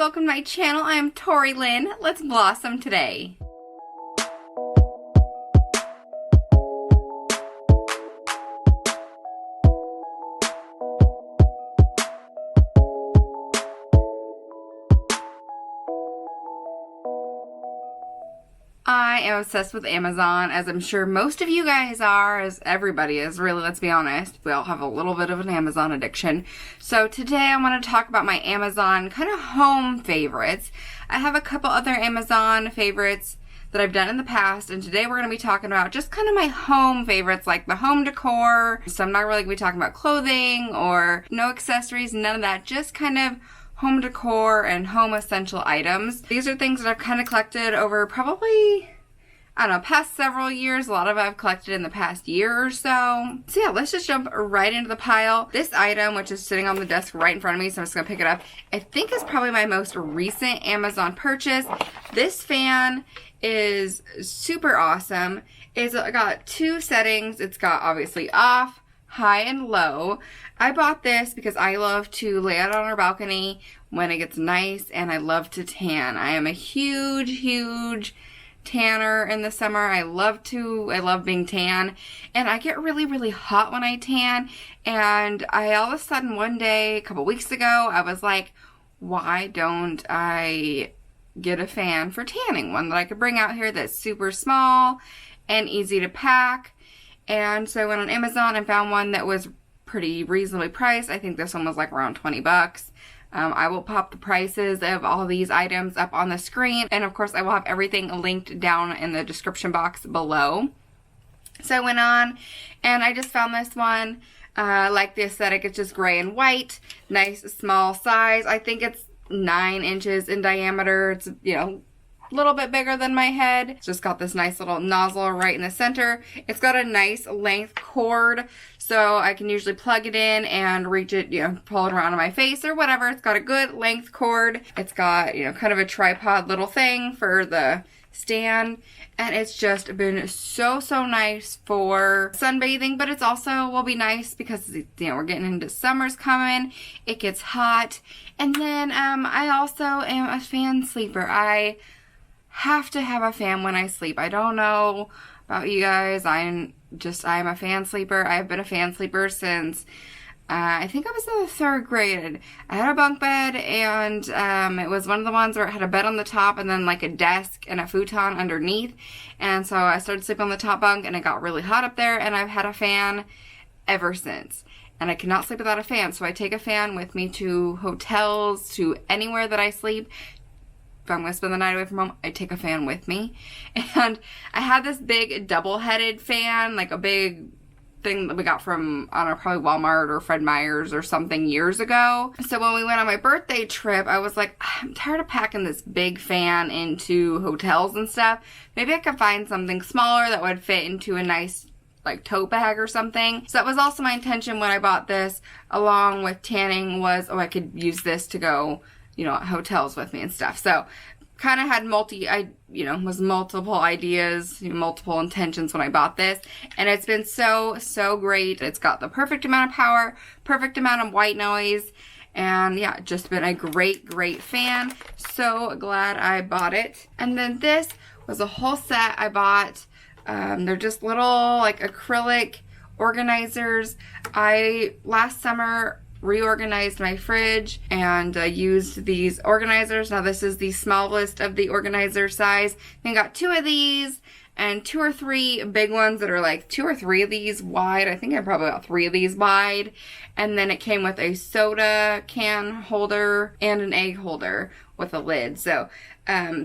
welcome to my channel. I am Tori Lynn. Let's blossom today. I am obsessed with Amazon, as I'm sure most of you guys are, as everybody is, really, let's be honest. We all have a little bit of an Amazon addiction. So today I want to talk about my Amazon kind of home favorites. I have a couple other Amazon favorites that I've done in the past, and today we're going to be talking about just kind of my home favorites, like the home decor. So I'm not really going to be talking about clothing or no accessories, none of that, just kind of home decor and home essential items. These are things that I've kind of collected over probably, I don't know, past several years. A lot of it I've collected in the past year or so. So yeah, let's just jump right into the pile. This item, which is sitting on the desk right in front of me, so I'm just gonna pick it up, I think is probably my most recent Amazon purchase. This fan is super awesome. It's got two settings. It's got obviously off, high, and low. I bought this because I love to lay out on our balcony when it gets nice, and I love to tan. I am a huge tanner in the summer. I love being tan, and I get really hot when I tan. And I all of a sudden one day, a couple weeks ago, I was like, why don't I get a fan for tanning? One that I could bring out here that's super small and easy to pack. And so I went on Amazon and found one that was pretty reasonably priced. I think this one was like around 20 bucks. I will pop the prices of all these items up on the screen, and of course I will have everything linked down in the description box below. So I went on and I just found this one. Like the aesthetic, it's just gray and white, nice small size. I think it's 9 inches in diameter. It's, you know, a little bit bigger than my head. It's just got this nice little nozzle right in the center. It's got a nice length cord, so I can usually plug it in and reach it, you know, pull it around on my face or whatever. It's got a good length cord. It's got, you know, kind of a tripod little thing for the stand, and it's just been so nice for sunbathing, but it's also will be nice because, you know, we're getting into summer's coming. It gets hot. And then I also am a fan sleeper. I have to have a fan when I sleep. I don't know about you guys. I'm a fan sleeper. I've been a fan sleeper since I think I was in the 3rd grade. I had a bunk bed, and it was one of the ones where it had a bed on the top and then like a desk and a futon underneath. And so I started sleeping on the top bunk, and it got really hot up there, and I've had a fan ever since. And I cannot sleep without a fan, so I take a fan with me to hotels, to anywhere that I sleep. If I'm going to spend the night away from home, I take a fan with me. And I had this big double-headed fan, like a big thing that we got from, I don't know, probably Walmart or Fred Meyer's or something years ago. So when we went on my birthday trip, I was like, I'm tired of packing this big fan into hotels and stuff. Maybe I could find something smaller that would fit into a nice like tote bag or something. So that was also my intention when I bought this, along with tanning, was, oh, I could use this to go, you know, hotels with me and stuff. So kind of had multiple ideas, you know, multiple intentions when I bought this, and it's been so great. It's got the perfect amount of power, perfect amount of white noise, and yeah, just been a great fan. So glad I bought it. And then this was a whole set I bought. They're just little like acrylic organizers. I last summer reorganized my fridge and used these organizers. Now this is the smallest of the organizer size. I got 2 of these and 2 or 3 big ones that are like 2 or 3 of these wide. I think I probably got 3 of these wide. And then it came with a soda can holder and an egg holder with a lid. So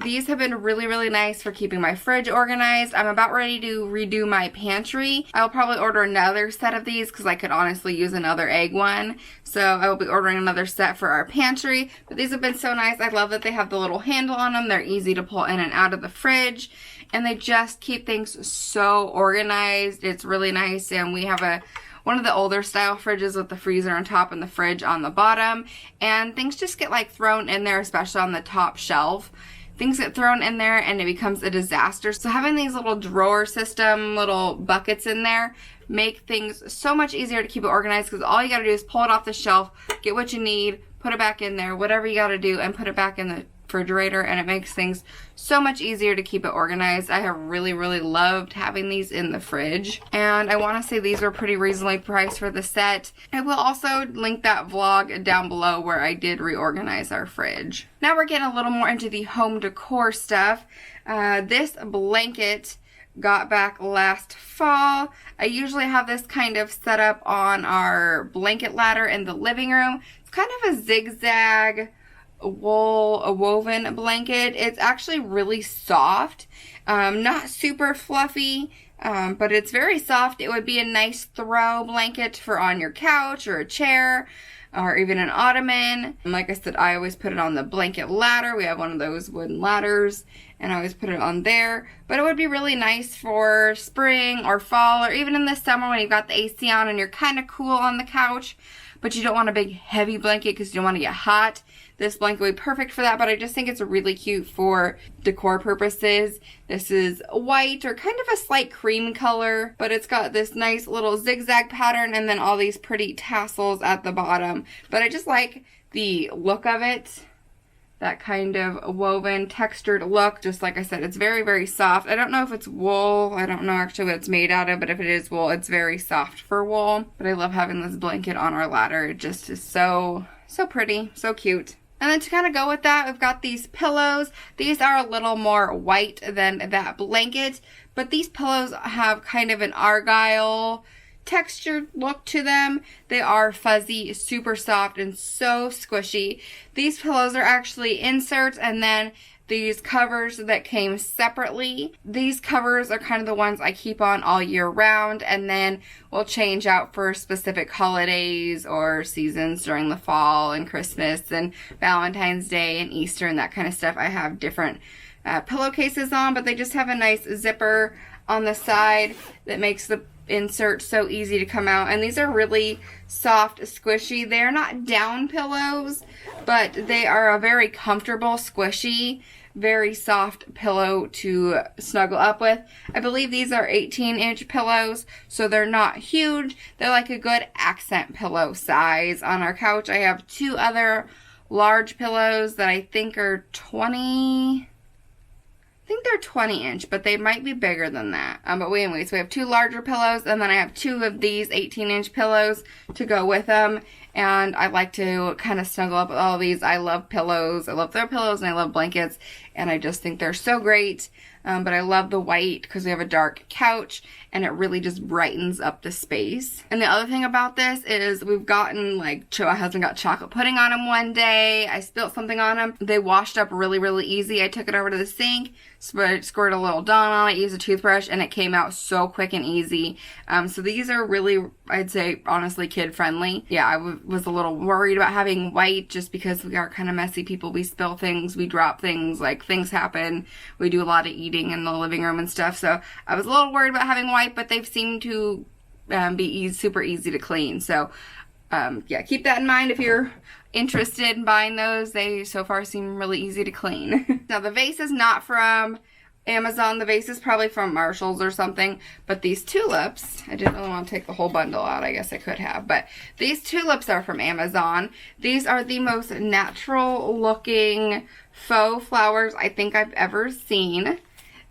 these have been really nice for keeping my fridge organized. I'm about ready to redo my pantry. I'll probably order another set of these because I could honestly use another egg one. So I will be ordering another set for our pantry. But these have been so nice. I love that they have the little handle on them. They're easy to pull in and out of the fridge, and they just keep things so organized. It's really nice. And we have one of the older style fridges with the freezer on top and the fridge on the bottom, and things just get like thrown in there, especially on the top shelf. Things get thrown in there and it becomes a disaster. So having these little drawer system, little buckets in there, make things so much easier to keep it organized, because all you gotta do is pull it off the shelf, get what you need, put it back in there, whatever you gotta do, and put it back in the refrigerator, and it makes things so much easier to keep it organized. I have really loved having these in the fridge, and I want to say these were pretty reasonably priced for the set. I will also link that vlog down below where I did reorganize our fridge. Now we're getting a little more into the home decor stuff. This blanket got back last fall. I usually have this kind of set up on our blanket ladder in the living room. It's kind of a zigzag woven blanket. It's actually really soft, not super fluffy, but it's very soft. It would be a nice throw blanket for on your couch or a chair or even an ottoman. And like I said, I always put it on the blanket ladder. We have one of those wooden ladders, and I always put it on there. But it would be really nice for spring or fall, or even in the summer when you've got the AC on and you're kind of cool on the couch, but you don't want a big heavy blanket because you don't want to get hot. This blanket would be perfect for that, but I just think it's really cute for decor purposes. This is white or kind of a slight cream color, but it's got this nice little zigzag pattern and then all these pretty tassels at the bottom. But I just like the look of it, that kind of woven textured look. Just like I said, it's very soft. I don't know if it's wool. I don't know actually what it's made out of, but if it is wool, it's very soft for wool. But I love having this blanket on our ladder. It just is so pretty, so cute. And then to kind of go with that, we've got these pillows. These are a little more white than that blanket, but these pillows have kind of an argyle textured look to them. They are fuzzy, super soft, and so squishy. These pillows are actually inserts and then these covers that came separately. These covers are kind of the ones I keep on all year round, and then we'll change out for specific holidays or seasons during the fall and Christmas and Valentine's Day and Easter and that kind of stuff. I have different pillowcases on, but they just have a nice zipper on the side that makes the insert so easy to come out. And these are really soft, squishy. They're not down pillows, but they are a very comfortable, squishy, very soft pillow to snuggle up with. I believe these are 18-inch pillows, so they're not huge. They're like a good accent pillow size on our couch. I have two other large pillows that I think are 20 inch, but they might be bigger than that. But anyways, we have two larger pillows, and then I have two of these 18-inch pillows to go with them. And I like to kind of snuggle up with all of these. I love pillows. I love throw pillows, and I love blankets, and I just think they're so great. But I love the white because we have a dark couch, and it really just brightens up the space. And the other thing about this is we've gotten, like, my husband got chocolate pudding on him one day. I spilled something on him. They washed up really easy. I took it over to the sink, squirted a little Dawn on it, used a toothbrush, and it came out so quick and easy. So these are really, I'd say, honestly, kid-friendly. Yeah, I was a little worried about having white just because we are kind of messy people. We spill things, we drop things, like, things happen. We do a lot of eating in the living room and stuff, so I was a little worried about having white, but they've seemed to be super easy to clean. So yeah, keep that in mind if you're interested in buying those. They so far seem really easy to clean. Now the vase is not from Amazon. The vase is probably from Marshall's or something, but these tulips, I didn't really want to take the whole bundle out. I guess I could have, but these tulips are from Amazon. These are the most natural looking faux flowers I think I've ever seen.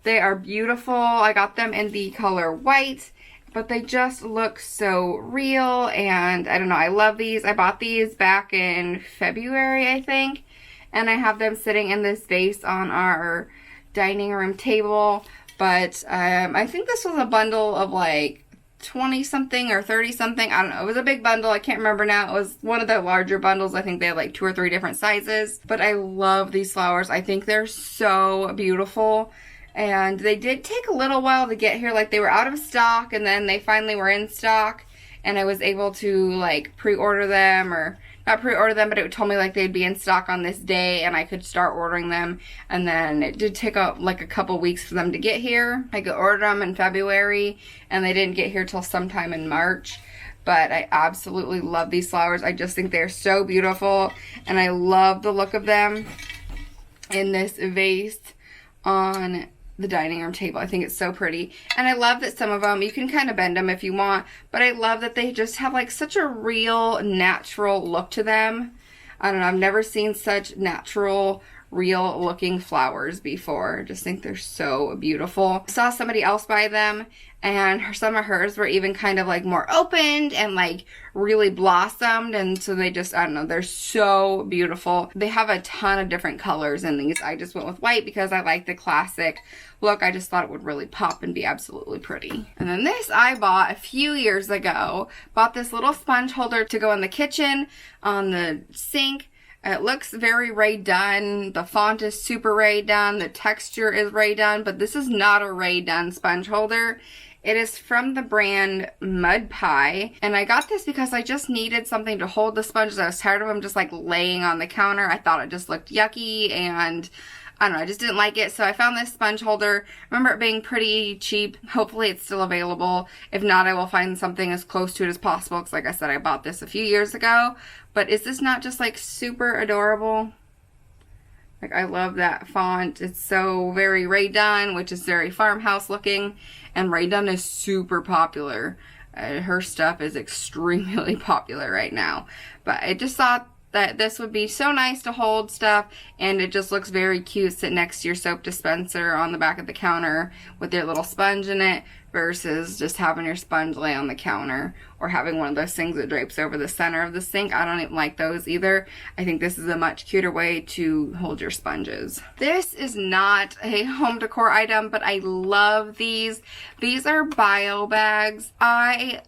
They are beautiful. I got them in the color white, but they just look so real, and I don't know, I love these. I bought these back in February, I think, and I have them sitting in this vase on our dining room table. But I think this was a bundle of like 20 something or 30 something. I don't know. It was a big bundle. I can't remember now. It was one of the larger bundles. I think they had like 2 or 3 different sizes. But I love these flowers. I think they're so beautiful. And they did take a little while to get here. Like, they were out of stock, and then they finally were in stock, and I was able to like pre-order them, or not pre-order them, but it told me like they'd be in stock on this day and I could start ordering them. And then it did take like a couple weeks for them to get here. I could order them in February, and they didn't get here till sometime in March. But I absolutely love these flowers. I just think they're so beautiful, and I love the look of them in this vase on the dining room table. I think it's so pretty. And I love that some of them, you can kind of bend them if you want, but I love that they just have like such a real, natural look to them. I don't know, I've never seen such natural, real looking flowers before. I just think they're so beautiful. I saw somebody else buy them, and some of hers were even kind of like more opened and like really blossomed, and so they just, I don't know, they're so beautiful. They have a ton of different colors in these. I just went with white because I like the classic look. I just thought it would really pop and be absolutely pretty. And then this I bought a few years ago. Bought this little sponge holder to go in the kitchen, on the sink. It looks very Rae Dunn. The font is super Rae Dunn. The texture is Rae Dunn, but this is not a Rae Dunn sponge holder. It is from the brand Mud Pie, and I got this because I just needed something to hold the sponges. I was tired of them just like laying on the counter. I thought it just looked yucky, and I don't know, I just didn't like it. So I found this sponge holder. I remember it being pretty cheap. Hopefully it's still available. If not, I will find something as close to it as possible, because like I said, I bought this a few years ago. But is this not just like super adorable? Like, I love that font. It's so very Rae Dunn, which is very farmhouse looking. And Rae Dunn is super popular. Her stuff is extremely popular right now. But I just thought that this would be so nice to hold stuff, and it just looks very cute sitting next to your soap dispenser on the back of the counter with your little sponge in it, versus just having your sponge lay on the counter, or having one of those things that drapes over the center of the sink. I don't even like those either. I think this is a much cuter way to hold your sponges. This is not a home decor item, but I love these. These are bio bags. I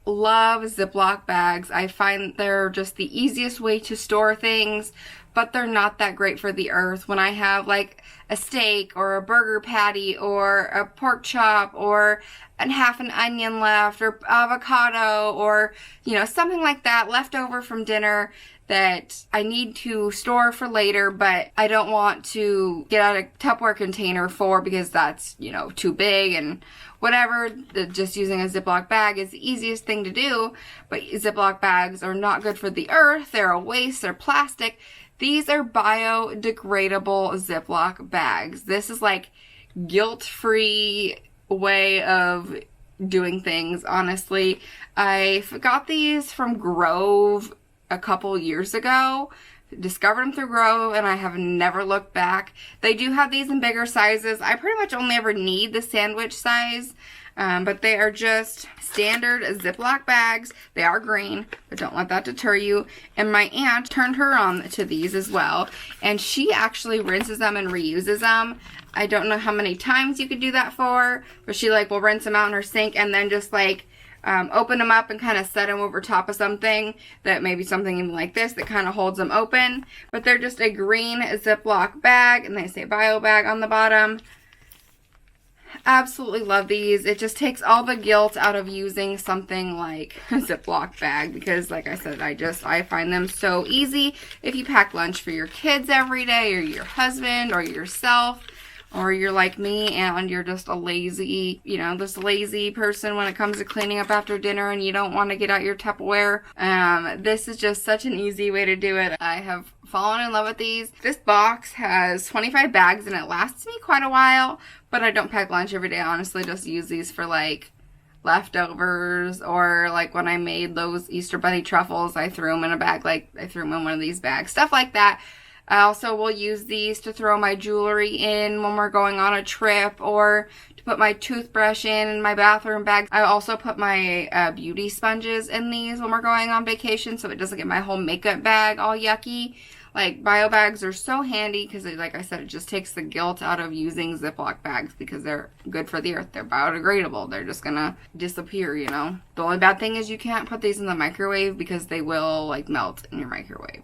love Ziploc bags. I find they're just the easiest way to store things, but they're not that great for the earth. When I have like a steak or a burger patty or a pork chop or half an onion left, or avocado, or you know, something like that left over from dinner that I need to store for later, but I don't want to get out a Tupperware container for, because that's, you know, too big and whatever. Just using a Ziploc bag is the easiest thing to do, but Ziploc bags are not good for the earth. They're a waste. They're plastic. These are biodegradable Ziploc bags. This is like guilt-free way of doing things, honestly. I got these from Grove a couple years ago. Discovered them through Grove, and I have never looked back. They do have these in bigger sizes. I pretty much only ever need the sandwich size, but they are just standard Ziploc bags. They are green, but don't let that deter you. And my aunt turned her on to these as well, and she actually rinses them and reuses them. I don't know how many times you could do that for, but she like will rinse them out in her sink and then just like open them up and kind of set them over top of something, that maybe something even like this that kind of holds them open. But they're just a green Ziploc bag, and they say bio bag on the bottom. Absolutely love these. It just takes all the guilt out of using something like a Ziploc bag, because like I said, I find them so easy if you pack lunch for your kids every day, or your husband, or yourself. Or you're like me and you're just a lazy, you know, this lazy person when it comes to cleaning up after dinner, and you don't want to get out your Tupperware. This is just such an easy way to do it. I have fallen in love with these. This box has 25 bags and it lasts me quite a while, but I don't pack lunch every day. I honestly just use these for like leftovers, or like when I made those Easter bunny truffles, I threw them in a bag, like I threw them in one of these bags, stuff like that. I also will use these to throw my jewelry in when we're going on a trip, or to put my toothbrush in my bathroom bag. I also put my beauty sponges in these when we're going on vacation, so it doesn't get my whole makeup bag all yucky. Like, bio bags are so handy because, like I said, it just takes the guilt out of using Ziploc bags, because they're good for the earth. They're biodegradable. They're just gonna disappear, you know. The only bad thing is you can't put these in the microwave, because they will, like, melt in your microwave.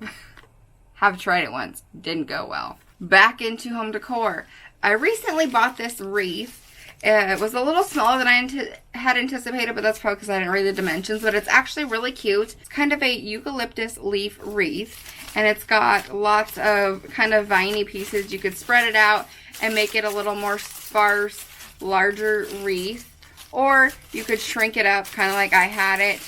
Have tried it once. Didn't go well. Back into home decor. I recently bought this wreath. It was a little smaller than I had anticipated, but that's probably because I didn't read the dimensions, but it's actually really cute. It's kind of a eucalyptus leaf wreath, and it's got lots of kind of viney pieces. You could spread it out and make it a little more sparse, larger wreath, or you could shrink it up kind of like I had it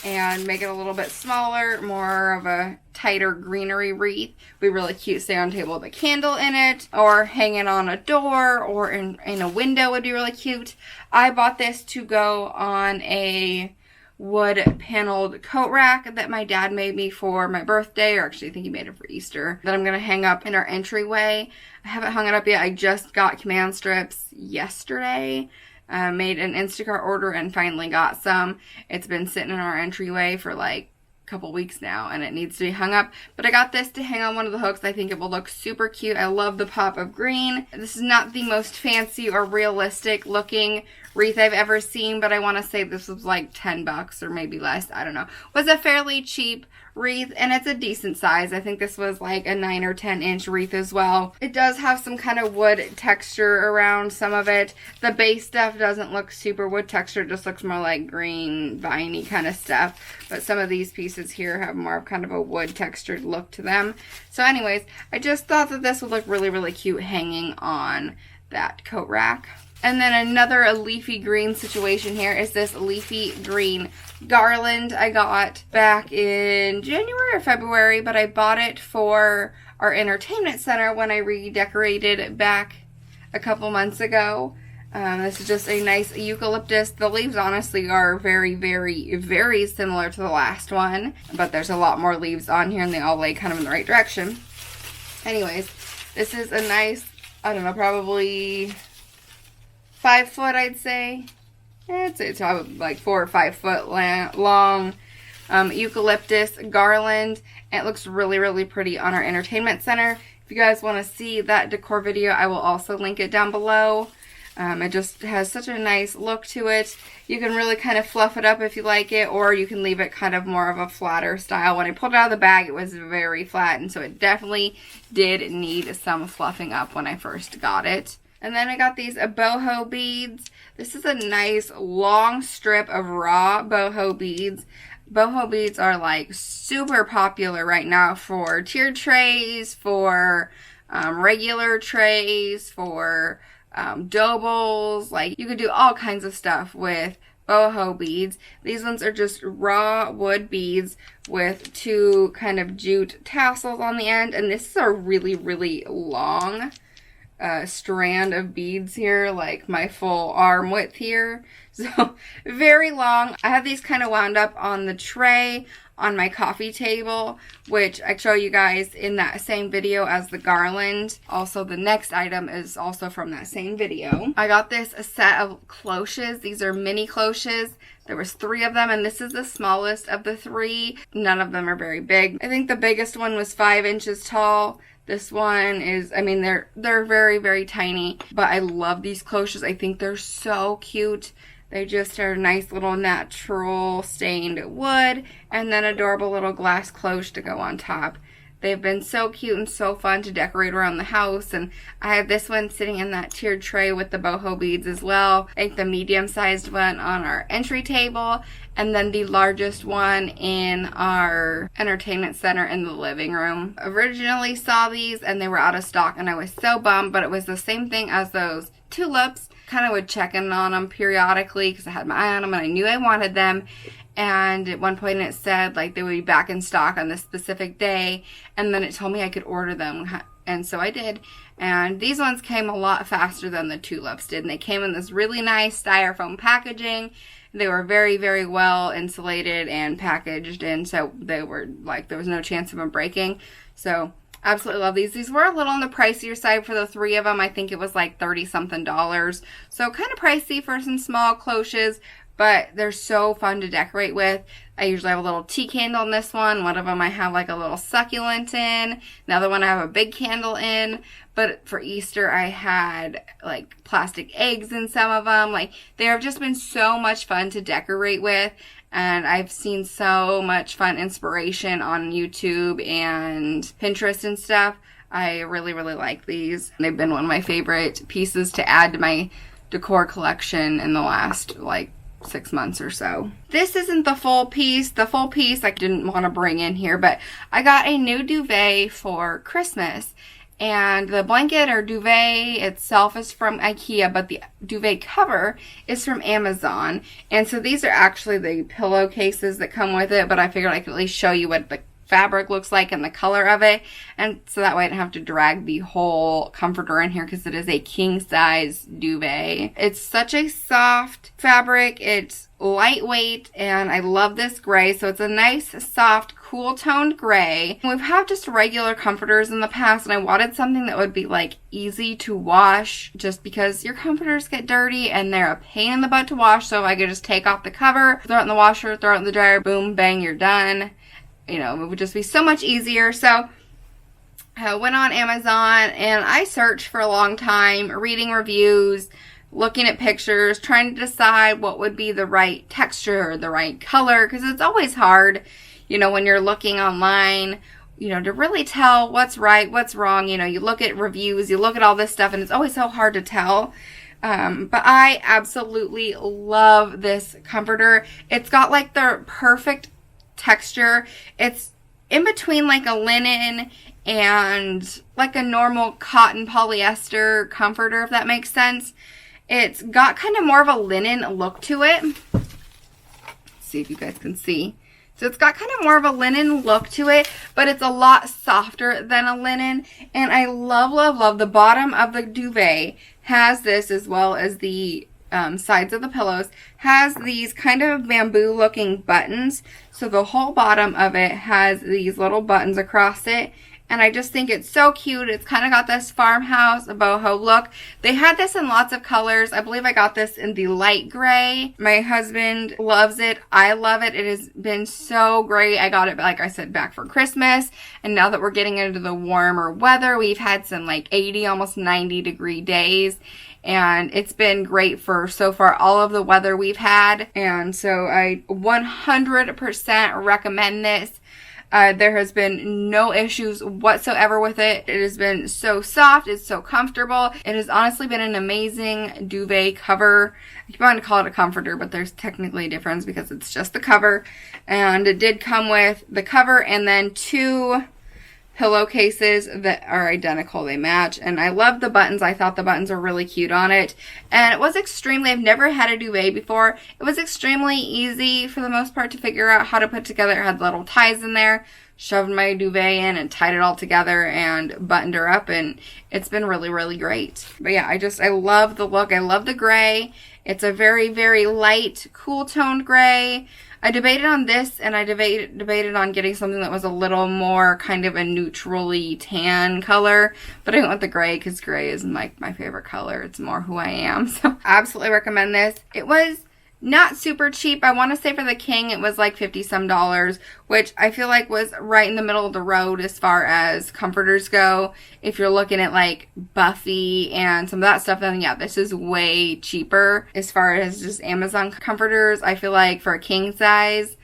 and make it a little bit smaller, more of a tighter greenery wreath. Be really cute, stay on table with a candle in it, or hang it on a door, or in a window would be really cute. I bought this to go on a wood paneled coat rack that my dad made me for my birthday, or actually I think he made it for Easter, that I'm going to hang up in our entryway. I haven't hung it up yet. I just got command strips yesterday. Made an Instacart order and finally got some. It's been sitting in our entryway for like couple weeks now and it needs to be hung up, but I got this to hang on one of the hooks. I think it will look super cute. I love the pop of green. This is not the most fancy or realistic looking wreath I've ever seen, but I want to say this was like 10 bucks or maybe less. I don't know. It was a fairly cheap wreath and it's a decent size. I think this was like a 9 or 10 inch wreath as well. It does have some kind of wood texture around some of it. The base stuff doesn't look super wood texture, it just looks more like green viney kind of stuff, but some of these pieces here have more of kind of a wood textured look to them. So anyways, I just thought that this would look really, really cute hanging on that coat rack. And then another leafy green situation here is this leafy green garland I got back in January or February, but I bought it for our entertainment center when I redecorated back a couple months ago. This is just a nice eucalyptus. The leaves honestly are very, very, very similar to the last one, but there's a lot more leaves on here and they all lay kind of in the right direction. Anyways, this is a nice, I don't know, probably 5 foot, I'd say. It's probably like 4 or 5 foot long eucalyptus garland. And it looks really, really pretty on our entertainment center. If you guys want to see that decor video, I will also link it down below. It just has such a nice look to it. You can really kind of fluff it up if you like it, or you can leave it kind of more of a flatter style. When I pulled it out of the bag, it was very flat, and so it definitely did need some fluffing up when I first got it. And then I got these boho beads. This is a nice long strip of raw boho beads. Boho beads are like super popular right now for tiered trays, for regular trays, for dough bowls. Like, you could do all kinds of stuff with boho beads. These ones are just raw wood beads with 2 kind of jute tassels on the end, and this is a really, really long strand of beads here, like my full arm width here. So very long. I have these kind of wound up on the tray on my coffee table, which I show you guys in that same video as the garland. Also, the next item is also from that same video. I got this a set of cloches. These are mini cloches. There was 3 of them, and this is the smallest of the 3. None of them are very big. I think the biggest one was 5 inches tall. This one is, I mean, they're very, very tiny, but I love these cloches. I think they're so cute. They just are nice little natural stained wood, and then adorable little glass cloche to go on top. They've been so cute and so fun to decorate around the house, and I have this one sitting in that tiered tray with the boho beads as well. I think the medium-sized one on our entry table, and then the largest one in our entertainment center in the living room. Originally saw these and they were out of stock, and I was so bummed, but it was the same thing as those tulips. Kind of would check in on them periodically because I had my eye on them and I knew I wanted them. And at one point it said like they would be back in stock on this specific day, and then it told me I could order them, and so I did. And these ones came a lot faster than the tulips did, and they came in this really nice styrofoam packaging. They were very, very well insulated and packaged, and so they were like, there was no chance of them breaking. So absolutely love these. These were a little on the pricier side for the 3 of them. I think it was like $30-something. So kind of pricey for some small cloches, but they're so fun to decorate with. I usually have a little tea candle in this one. One of them I have like a little succulent in. Another one I have a big candle in. But for Easter I had like plastic eggs in some of them. Like, they have just been so much fun to decorate with. And I've seen so much fun inspiration on YouTube and Pinterest and stuff. I really, really like these. They've been one of my favorite pieces to add to my decor collection in the last like 6 months or so. This isn't the full piece. The full piece I didn't want to bring in here, but I got a new duvet for Christmas. And the blanket or duvet itself is from IKEA, but the duvet cover is from Amazon. And so these are actually the pillowcases that come with it, but I figured I could at least show you what the fabric looks like and the color of it. And so that way I don't have to drag the whole comforter in here because it is a king size duvet. It's such a soft fabric. It's lightweight, and I love this gray. So it's a nice, soft, cool toned gray. We've had just regular comforters in the past, and I wanted something that would be like easy to wash, just because your comforters get dirty and they're a pain in the butt to wash. So if I could just take off the cover, throw it in the washer, throw it in the dryer, boom, bang, you're done. You know, it would just be so much easier. So I went on Amazon and I searched for a long time, reading reviews, looking at pictures, trying to decide what would be the right texture, the right color, because it's always hard, you know, when you're looking online, you know, to really tell what's right, what's wrong. You know, you look at reviews, you look at all this stuff, and it's always so hard to tell. But I absolutely love this comforter. It's got like the perfect texture. It's in between like a linen and like a normal cotton polyester comforter, if that makes sense. It's got kind of more of a linen look to it. Let's see if you guys can see. So it's got kind of more of a linen look to it, but it's a lot softer than a linen. And I love, love, love the bottom of the duvet has this, as well as the sides of the pillows, has these kind of bamboo looking buttons. So the whole bottom of it has these little buttons across it. And I just think it's so cute. It's kind of got this farmhouse, boho look. They had this in lots of colors. I believe I got this in the light gray. My husband loves it. I love it. It has been so great. I got it, like I said, back for Christmas. And now that we're getting into the warmer weather, we've had some like 80, almost 90 degree days. And it's been great for so far all of the weather we've had. And so I 100% recommend this. There has been no issues whatsoever with it. It has been so soft. It's so comfortable. It has honestly been an amazing duvet cover. I keep wanting to call it a comforter, but there's technically a difference because it's just the cover. And it did come with the cover and then 2 pillowcases that are identical. They match. And I love the buttons. I thought the buttons were really cute on it. And it was extremely, I've never had a duvet before. It was extremely easy for the most part to figure out how to put together. It had little ties in there. Shoved my duvet in and tied it all together and buttoned her up. And it's been really, really great. But yeah, I love the look. I love the gray. It's a very, very light, cool toned gray. I debated on this, and I debated on getting something that was a little more kind of a neutrally tan color, but I went with the gray because gray is my favorite color. It's more who I am, so absolutely recommend this. It was not super cheap. I want to say for the king it was like $50 some, which I feel like was right in the middle of the road as far as comforters go. If you're looking at like Buffy and some of that stuff, then yeah, this is way cheaper. As far as just Amazon comforters, I feel like for a king size,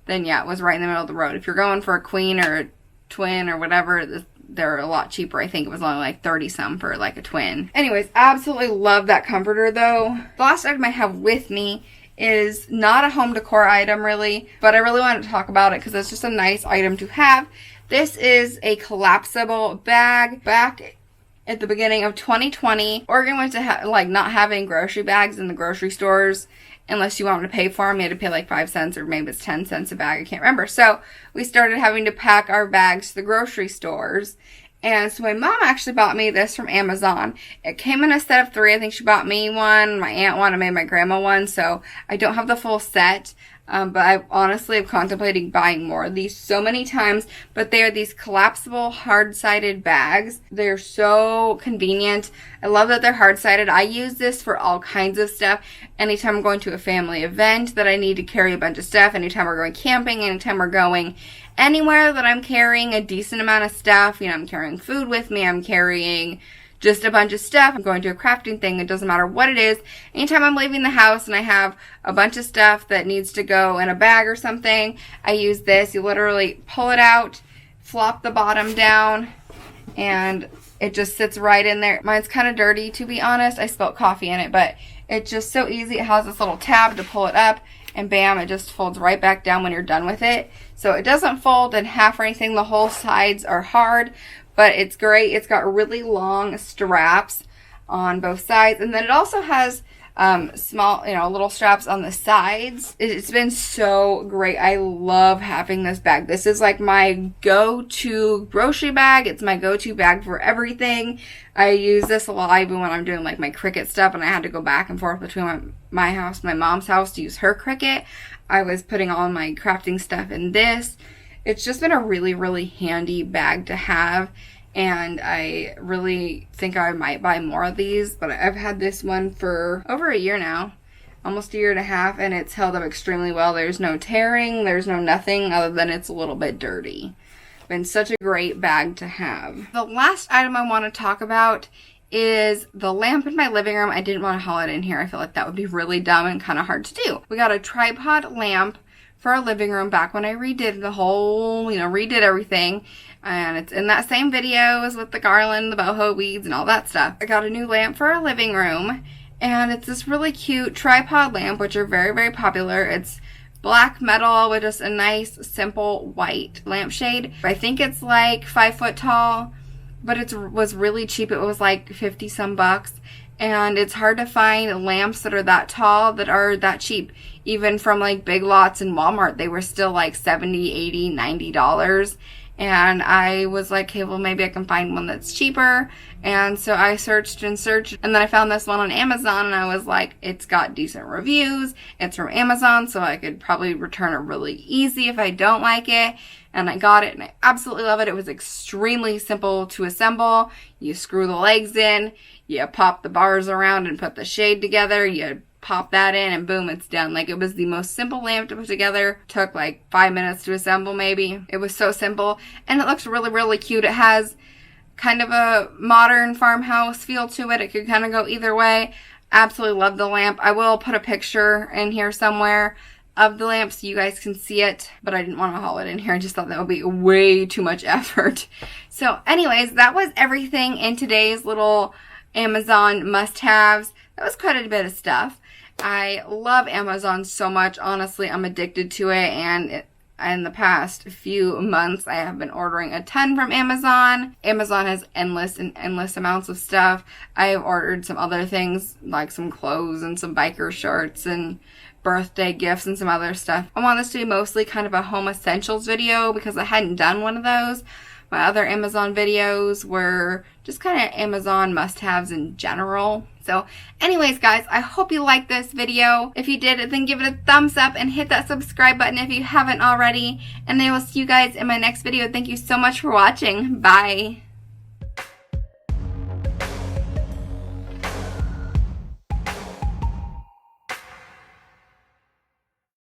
then yeah, it was right in the middle of the road. If you're going for a queen or a twin or whatever, they're a lot cheaper. I think it was only like 30 some for like a twin. Anyways, absolutely love that comforter though. The last item I have with me is not a home decor item really, but I really wanted to talk about it because it's just a nice item to have. This is a collapsible bag. Back at the beginning of 2020, Oregon went to like not having grocery bags in the grocery stores unless you wanted to pay for them. You had to pay like 5 cents or maybe it's 10 cents a bag. I can't remember. So we started having to pack our bags to the grocery stores. And so my mom actually bought me this from Amazon. It came in a set of 3. I think she bought me one, my aunt one, and maybe my grandma one. So I don't have the full set. But I honestly am contemplating buying more of these so many times. But they are these collapsible hard-sided bags. They're so convenient. I love that they're hard-sided. I use this for all kinds of stuff. Anytime I'm going to a family event that I need to carry a bunch of stuff. Anytime we're going camping. Anytime we're going anywhere that I'm carrying a decent amount of stuff. You know, I'm carrying food with me. I'm carrying just a bunch of stuff. I'm going to a crafting thing. It doesn't matter what it is. Anytime I'm leaving the house and I have a bunch of stuff that needs to go in a bag or something, I use this. You literally pull it out, flop the bottom down, and it just sits right in there. Mine's kind of dirty, to be honest. I spilled coffee in it, but it's just so easy. It has this little tab to pull it up, and bam, it just folds right back down when you're done with it. So it doesn't fold in half or anything. The whole sides are hard, but it's great. It's got really long straps on both sides. And then it also has small, little straps on the sides. It's been so great. I love having this bag. This is like my go-to grocery bag. It's my go-to bag for everything. I use this a lot even when I'm doing like my Cricut stuff and I had to go back and forth between my house and my mom's house to use her Cricut. I was putting all my crafting stuff in this. It's just been a really, really handy bag to have. And I really think I might buy more of these, but I've had this one for over a year now, almost a year and a half, and it's held up extremely well. There's no tearing, there's no nothing other than it's a little bit dirty. Been such a great bag to have. The last item I want to talk about is the lamp in my living room. I didn't want to haul it in here. I feel like that would be really dumb and kind of hard to do. We got a tripod lamp for our living room back when I redid the whole, redid everything. And it's in that same videos with the garland, the boho weeds, and all that stuff. I got a new lamp for our living room. And it's this really cute tripod lamp, which are very, very popular. It's black metal with just a nice, simple white lampshade. I think it's like 5 foot tall, but it was really cheap. It was like 50 some bucks. And it's hard to find lamps that are that tall that are that cheap. Even from like Big Lots and Walmart, they were still like $70, $80, $90. And I was like, okay, well, maybe I can find one that's cheaper. And so I searched and searched. And then I found this one on Amazon. And I was like, it's got decent reviews. It's from Amazon. So I could probably return it really easy if I don't like it. And I got it. And I absolutely love it. It was extremely simple to assemble. You screw the legs in. You pop the bars around and put the shade together. You pop that in and boom, it's done. Like, it was the most simple lamp to put together. Took like 5 minutes to assemble maybe. It was so simple and it looks really, really cute. It has kind of a modern farmhouse feel to it. It could kind of go either way. Absolutely love the lamp. I will put a picture in here somewhere of the lamp so you guys can see it, but I didn't want to haul it in here. I just thought that would be way too much effort. So anyways, that was everything in today's little Amazon must-haves. That was quite a bit of stuff. I love Amazon so much. Honestly, I'm addicted to it, and in the past few months, I have been ordering a ton from Amazon. Amazon has endless and endless amounts of stuff. I have ordered some other things, like some clothes and some biker shorts and birthday gifts and some other stuff. I want this to be mostly kind of a home essentials video because I hadn't done one of those. My other Amazon videos were just kind of Amazon must-haves in general. So anyways, guys, I hope you liked this video. If you did, then give it a thumbs up and hit that subscribe button if you haven't already. And I will see you guys in my next video. Thank you so much for watching. Bye.